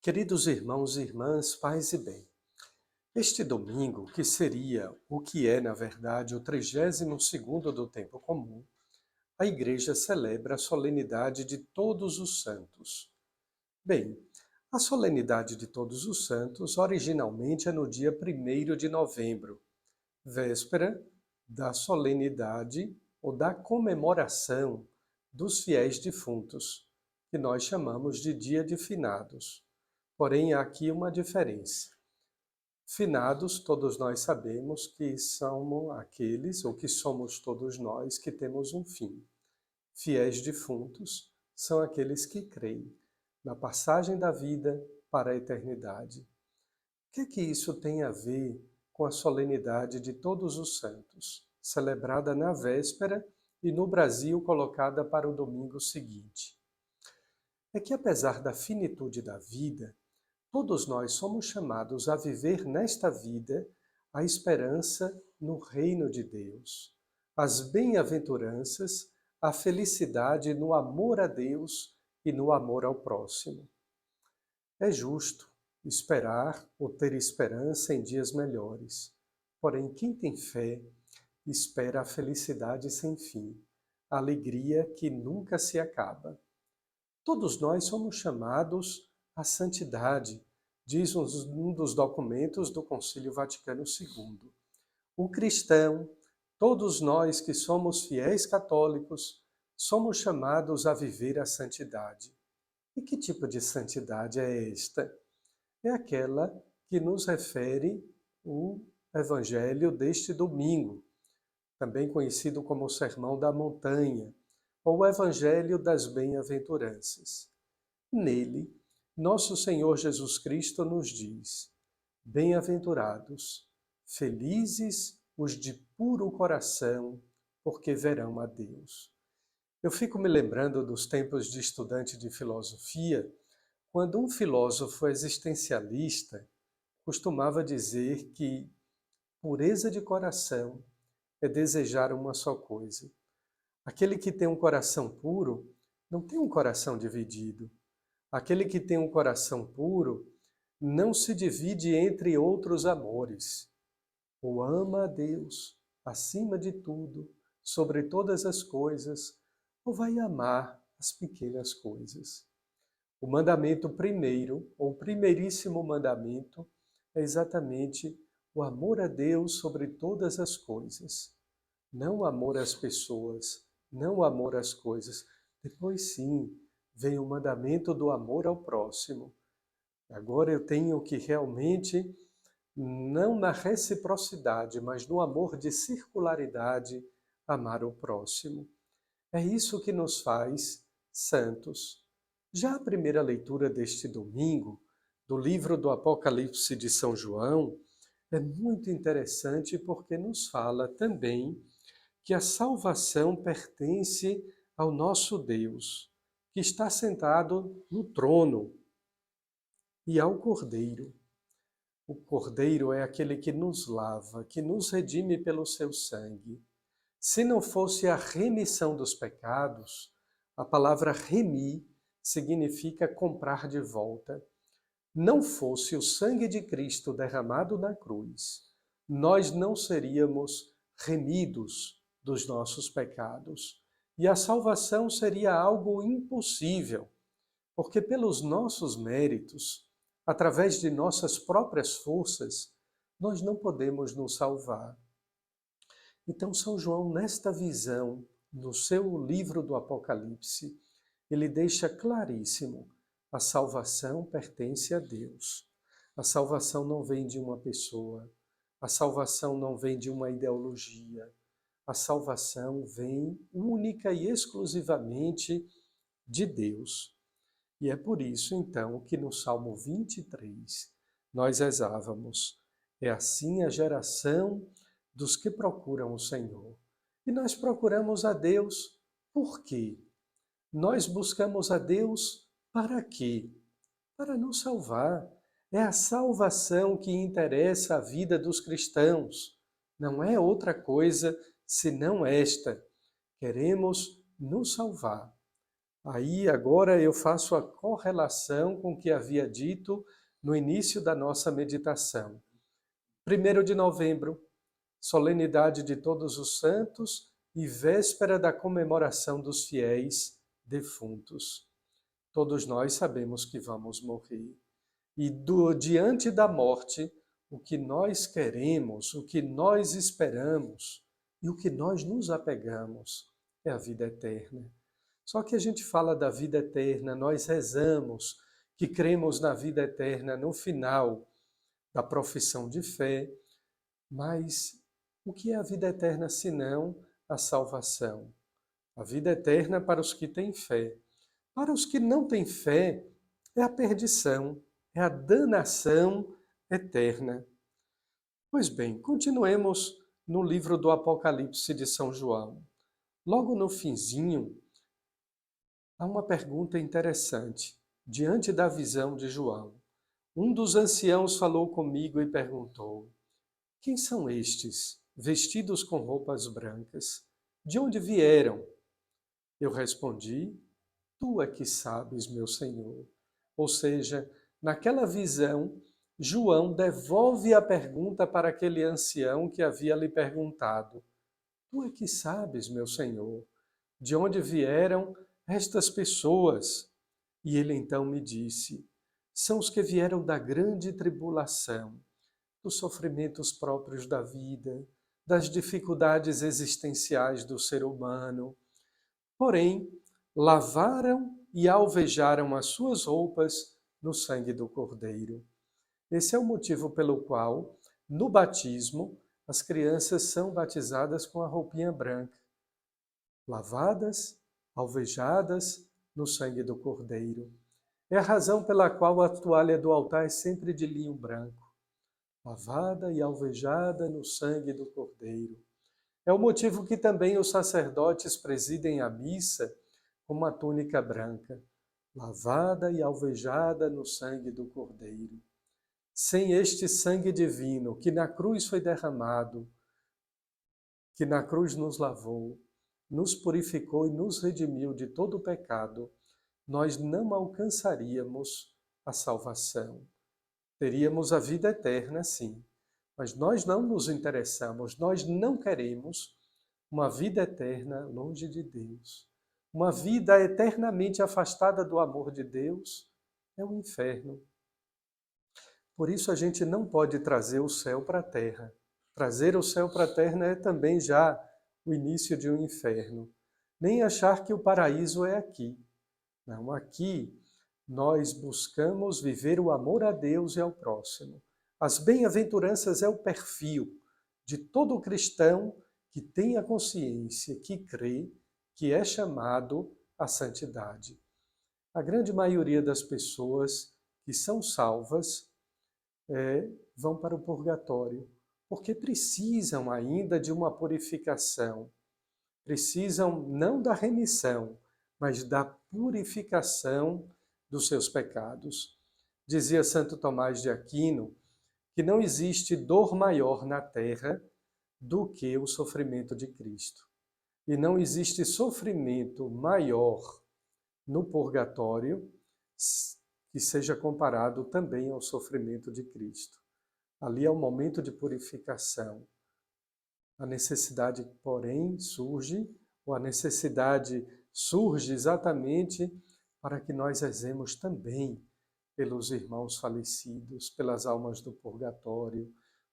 Queridos irmãos e irmãs, paz e bem. Este domingo, que seria o que é, na verdade, o 32º do tempo comum, a Igreja celebra a solenidade de Todos os Santos. Bem, a solenidade de Todos os Santos originalmente é no dia 1º de novembro, véspera da solenidade ou da comemoração dos fiéis defuntos, que nós chamamos de Dia de Finados. Porém, há aqui uma diferença. Finados, todos nós sabemos que são aqueles, ou que somos todos nós, que temos um fim. Fiéis defuntos são aqueles que creem na passagem da vida para a eternidade. O que é que isso tem a ver com a solenidade de Todos os Santos, celebrada na véspera e no Brasil colocada para o domingo seguinte? É que apesar da finitude da vida, todos nós somos chamados a viver nesta vida a esperança no reino de Deus, as bem-aventuranças, a felicidade no amor a Deus e no amor ao próximo. É justo esperar ou ter esperança em dias melhores. Porém, quem tem fé espera a felicidade sem fim, a alegria que nunca se acaba. Todos nós somos chamados à santidade, diz um dos documentos do Concílio Vaticano II. O cristão, todos nós que somos fiéis católicos, somos chamados a viver a santidade. E que tipo de santidade é esta? É aquela que nos refere o Evangelho deste domingo, também conhecido como o Sermão da Montanha, ou o Evangelho das Bem-aventuranças. Nele, nosso Senhor Jesus Cristo nos diz: Bem-aventurados, felizes os de puro coração, porque verão a Deus. Eu fico me lembrando dos tempos de estudante de filosofia, quando um filósofo existencialista costumava dizer que pureza de coração é desejar uma só coisa. Aquele que tem um coração puro não tem um coração dividido. Aquele que tem um coração puro não se divide entre outros amores. Ou ama a Deus acima de tudo, sobre todas as coisas, ou vai amar as pequenas coisas. O mandamento primeiro, ou primeiríssimo mandamento, é exatamente o amor a Deus sobre todas as coisas. Não o amor às pessoas, não o amor às coisas. Depois sim, vem o mandamento do amor ao próximo. Agora eu tenho que realmente, não na reciprocidade, mas no amor de circularidade, amar o próximo. É isso que nos faz santos. Já a primeira leitura deste domingo, do livro do Apocalipse de São João, é muito interessante porque nos fala também que a salvação pertence ao nosso Deus, que está sentado no trono, e ao Cordeiro. O Cordeiro é aquele que nos lava, que nos redime pelo seu sangue. Se não fosse a remissão dos pecados, a palavra remir significa comprar de volta. Não fosse o sangue de Cristo derramado na cruz, nós não seríamos remidos dos nossos pecados. E a salvação seria algo impossível, porque pelos nossos méritos, através de nossas próprias forças, nós não podemos nos salvar. Então, São João, nesta visão, no seu livro do Apocalipse, ele deixa claríssimo: a salvação pertence a Deus. A salvação não vem de uma pessoa, a salvação não vem de uma ideologia, a salvação vem única e exclusivamente de Deus. E é por isso, então, que no Salmo 23 nós rezávamos: é assim a geração dos que procuram o Senhor. E nós procuramos a Deus por quê? Nós buscamos a Deus para quê? Para nos salvar. É a salvação que interessa a vida dos cristãos. Não é outra coisa senão esta. Queremos nos salvar. Aí agora eu faço a correlação com o que havia dito no início da nossa meditação. 1º de novembro, solenidade de Todos os Santos e véspera da comemoração dos fiéis defuntos. Todos nós sabemos que vamos morrer. E diante da morte, o que nós queremos, o que nós esperamos e o que nós nos apegamos é a vida eterna. Só que a gente fala da vida eterna, nós rezamos que cremos na vida eterna no final da profissão de fé, mas o que é a vida eterna senão a salvação? A vida eterna para os que têm fé. Para os que não têm fé, é a perdição, é a danação eterna. Pois bem, continuemos no livro do Apocalipse de São João. Logo no finzinho, há uma pergunta interessante, diante da visão de João. Um dos anciãos falou comigo e perguntou: quem são estes, vestidos com roupas brancas? De onde vieram? Eu respondi: tu é que sabes, meu Senhor. Ou seja, naquela visão, João devolve a pergunta para aquele ancião que havia lhe perguntado: tu é que sabes, meu Senhor, de onde vieram estas pessoas? E ele então me disse: são os que vieram da grande tribulação, dos sofrimentos próprios da vida, das dificuldades existenciais do ser humano. Porém, lavaram e alvejaram as suas roupas no sangue do Cordeiro. Esse é o motivo pelo qual, no batismo, as crianças são batizadas com a roupinha branca, lavadas, alvejadas no sangue do Cordeiro. É a razão pela qual a toalha do altar é sempre de linho branco, lavada e alvejada no sangue do Cordeiro. É o motivo que também os sacerdotes presidem a missa com uma túnica branca, lavada e alvejada no sangue do Cordeiro. Sem este sangue divino que na cruz foi derramado, que na cruz nos lavou, nos purificou e nos redimiu de todo o pecado, nós não alcançaríamos a salvação. Teríamos a vida eterna, sim, mas nós não nos interessamos, nós não queremos uma vida eterna longe de Deus. Uma vida eternamente afastada do amor de Deus é um inferno. Por isso a gente não pode trazer o céu para a terra. Trazer o céu para a terra é também já o início de um inferno. Nem achar que o paraíso é aqui. Não, aqui nós buscamos viver o amor a Deus e ao próximo. As bem-aventuranças é o perfil de todo cristão que tem a consciência, que crê, que é chamado à santidade. A grande maioria das pessoas que são salvas vão para o purgatório, porque precisam ainda de uma purificação. Precisam não da remissão, mas da purificação dos seus pecados. Dizia Santo Tomás de Aquino que não existe dor maior na terra do que o sofrimento de Cristo. E não existe sofrimento maior no purgatório que seja comparado também ao sofrimento de Cristo. Ali é um momento de purificação. A necessidade, porém, surge, ou a necessidade surge exatamente para que nós rezemos também pelos irmãos falecidos, pelas almas do purgatório,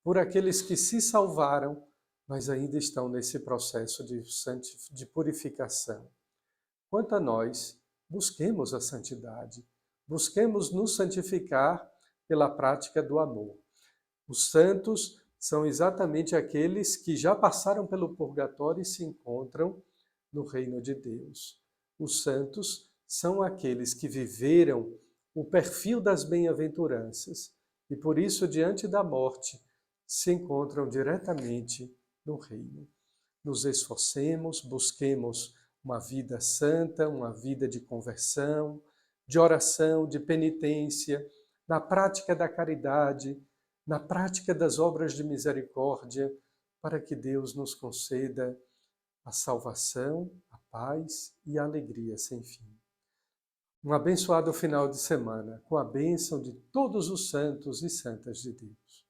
por aqueles que se salvaram, mas ainda estão nesse processo de purificação. Quanto a nós, busquemos a santidade, busquemos nos santificar pela prática do amor. Os santos são exatamente aqueles que já passaram pelo purgatório e se encontram no reino de Deus. Os santos são aqueles que viveram o perfil das bem-aventuranças e por isso, diante da morte, se encontram diretamente no reino. Nos esforcemos, busquemos uma vida santa, uma vida de conversão, de oração, de penitência, na prática da caridade, na prática das obras de misericórdia, para que Deus nos conceda a salvação, a paz e a alegria sem fim. Um abençoado final de semana, com a bênção de todos os santos e santas de Deus.